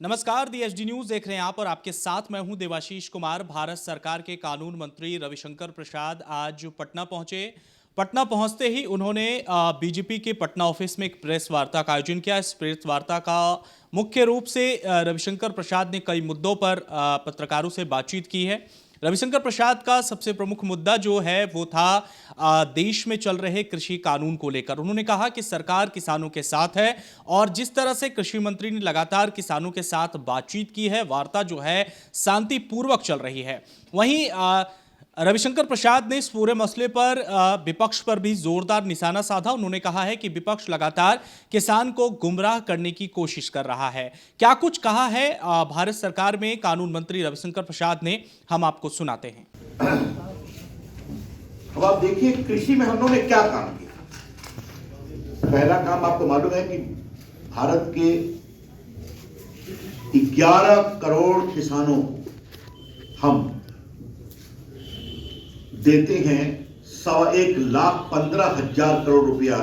नमस्कार, दी HD news देख रहे हैं आप और आपके साथ मैं हूं देवाशीष कुमार। भारत सरकार के कानून मंत्री रविशंकर प्रसाद आज पटना पहुंचे। पटना पहुंचते ही उन्होंने बीजेपी के पटना ऑफिस में एक प्रेस वार्ता का आयोजन किया। इस प्रेस वार्ता का मुख्य रूप से रविशंकर प्रसाद ने कई मुद्दों पर पत्रकारों से बातचीत की है। रविशंकर प्रसाद का सबसे प्रमुख मुद्दा जो है वो था देश में चल रहे कृषि कानून को लेकर। उन्होंने कहा कि सरकार किसानों के साथ है और जिस तरह से कृषि मंत्री ने लगातार किसानों के साथ बातचीत की है, वार्ता जो है शांतिपूर्वक चल रही है। वहीं रविशंकर प्रसाद ने इस पूरे मसले पर विपक्ष पर भी जोरदार निशाना साधा। उन्होंने कहा है कि विपक्ष लगातार किसान को गुमराह करने की कोशिश कर रहा है। क्या कुछ कहा है भारत सरकार में कानून मंत्री रविशंकर प्रसाद ने, हम आपको सुनाते हैं। अब आप देखिए कृषि में हम लोगों ने क्या काम किया। पहला काम आपको मालूम है कि भारत के 11 करोड़ किसानों को हम देते हैं 1,15,000 करोड़ रुपया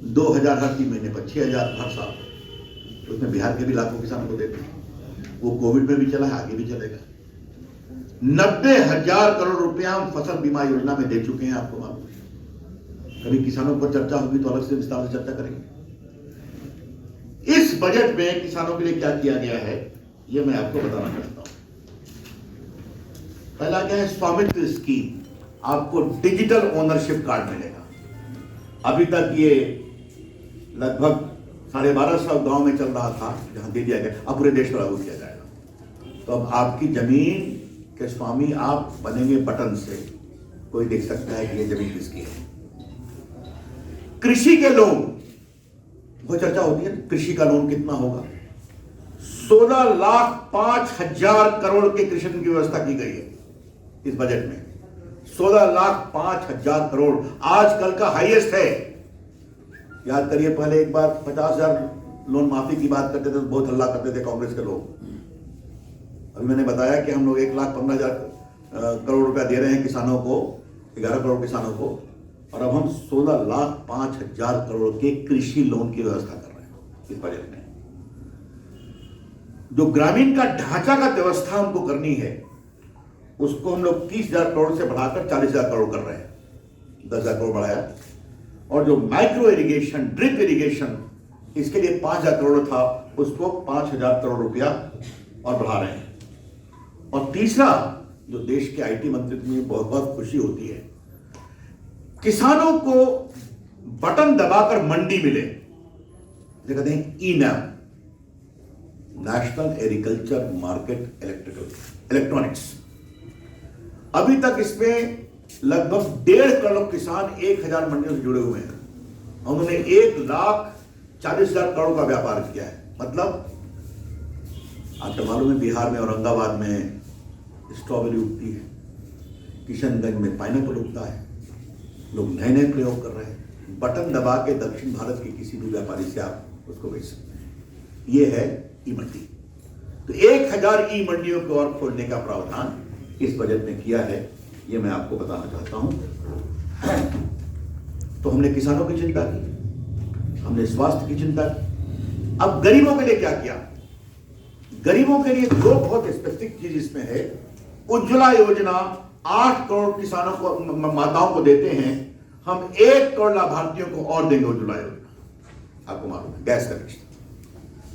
2,000 हर 3 महीने पर, 6,000 हर साल। तो उसमें बिहार के भी लाखों किसानों को देते हैं। वो कोविड में भी चला है, आगे भी चलेगा। 90,000 करोड़ रुपया हम फसल बीमा योजना में दे चुके हैं, आपको मालूम है। कभी किसानों पर चर्चा होगी तो अलग से विस्तार से चर्चा करेंगे। इस बजट में किसानों के लिए क्या किया गया है यह मैं आपको बताना चाहता हूं। पहला क्या है, स्वामित्व स्कीम। आपको डिजिटल ओनरशिप कार्ड मिलेगा। अभी तक ये लगभग 1250 गांव में चल रहा था, जहां दे दिया गया, अब पूरे देश में लागू किया जाएगा। तो अब आपकी जमीन के स्वामी आप बनेंगे बटन से। कोई देख सकता है कि ये जमीन किसकी है। कृषि के लोन, वो चर्चा होती है, कृषि का लोन कितना होगा। 16,05,000 करोड़ के कृषि की व्यवस्था की गई है इस बजट में। 16,05,000 करोड़ आजकल का हाईएस्ट है। याद करिए, पहले एक बार 50,000 लोन माफी की बात करते थे तो बहुत हल्ला करते थे कांग्रेस के लोग। अभी मैंने बताया कि हम लोग 1,15,000 करोड़ रुपया दे रहे हैं किसानों को, 11 करोड़ किसानों को, और अब हम 16,05,000 करोड़ के कृषि लोन की व्यवस्था कर रहे हैं इस बजट में। जो ग्रामीण का ढांचा का व्यवस्था हमको करनी है, उसको हम लोग 30,000 करोड़ से बढ़ाकर 40,000 करोड़ कर रहे हैं। 10,000 करोड़ बढ़ाया। और जो माइक्रो इरिगेशन, ड्रिप इरिगेशन, इसके लिए 5,000 करोड़ था, उसको 5,000 करोड़ रुपया और बढ़ा रहे हैं। और तीसरा, जो देश के आईटी मंत्री में बहुत बहुत खुशी होती है, किसानों को बटन दबाकर मंडी मिले, कहते हैं ई-नैम, नेशनल एग्रीकल्चर मार्केट इलेक्ट्रॉनिक्स। अभी तक इसमें लगभग 1.5 करोड़ किसान 1,000 मंडियों से जुड़े हुए हैं। उन्होंने 1,40,000 करोड़ का व्यापार किया है। मतलब आपको मालूम है, बिहार में औरंगाबाद में स्ट्रॉबेरी उगती है, किशनगंज में पाइनएप्पल उगता है। लोग नए नए प्रयोग कर रहे हैं। बटन दबा के दक्षिण भारत के किसी भी व्यापारी से आप उसको बेच सकते हैं। ये है ई मंडी। तो 1,000 ई मंडियों को और खोलने का प्रावधान इस बजट में किया है, ये मैं आपको बताना चाहता हूं। तो हमने किसानों की चिंता की, हमने स्वास्थ्य की चिंता की। अब गरीबों के लिए क्या किया। गरीबों के लिए दो बहुत स्पेसिफिक चीज इसमें है। उज्ज्वला योजना 8 करोड़ किसानों को, माताओं को देते हैं। हम 1 करोड़ लाभार्थियों को और देंगे उज्ज्वला योजना। आपको मालूम है, गैस कनेक्शन।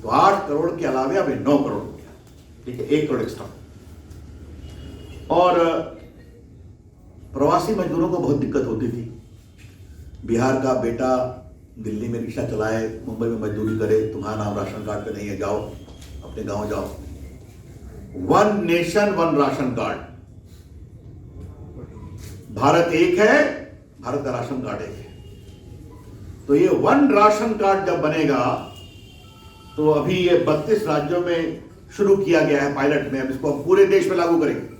तो 8 करोड़ के अलावे अभी 9 करोड़ हो गया। ठीक है, 1 करोड़ एक्स्ट्रा। और प्रवासी मजदूरों को बहुत दिक्कत होती थी। बिहार का बेटा दिल्ली में रिक्शा चलाए, मुंबई में मजदूरी करे, तुम्हारा नाम राशन कार्ड पे नहीं है, जाओ अपने गांव जाओ। 1 नेशन 1 राशन कार्ड। भारत एक है, भारत का राशन कार्ड एक है। तो ये 1 राशन कार्ड जब बनेगा, तो अभी ये 32 राज्यों में शुरू किया गया है पायलट में, अब इसको हम पूरे देश में लागू करेंगे।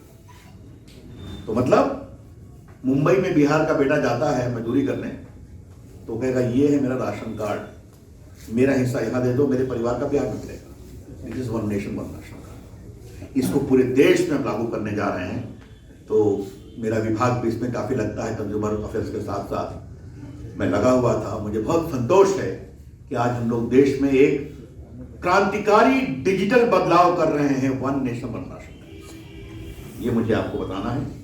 तो मतलब मुंबई में बिहार का बेटा जाता है मजदूरी करने, तो कहेगा ये है मेरा राशन कार्ड, मेरा हिस्सा यहां दे दो, मेरे परिवार का प्यार मिलेगा। This is 1 nation 1 ration card. इसको पूरे देश में हम लागू करने जा रहे हैं। तो मेरा विभाग भी इसमें काफी लगता है, कंज्यूमर अफेयर्स के साथ साथ मैं लगा हुआ था। मुझे बहुत संतोष है कि आज हम लोग देश में एक क्रांतिकारी डिजिटल बदलाव कर रहे हैं वन नेशन वन राशन। ये मुझे आपको बताना है।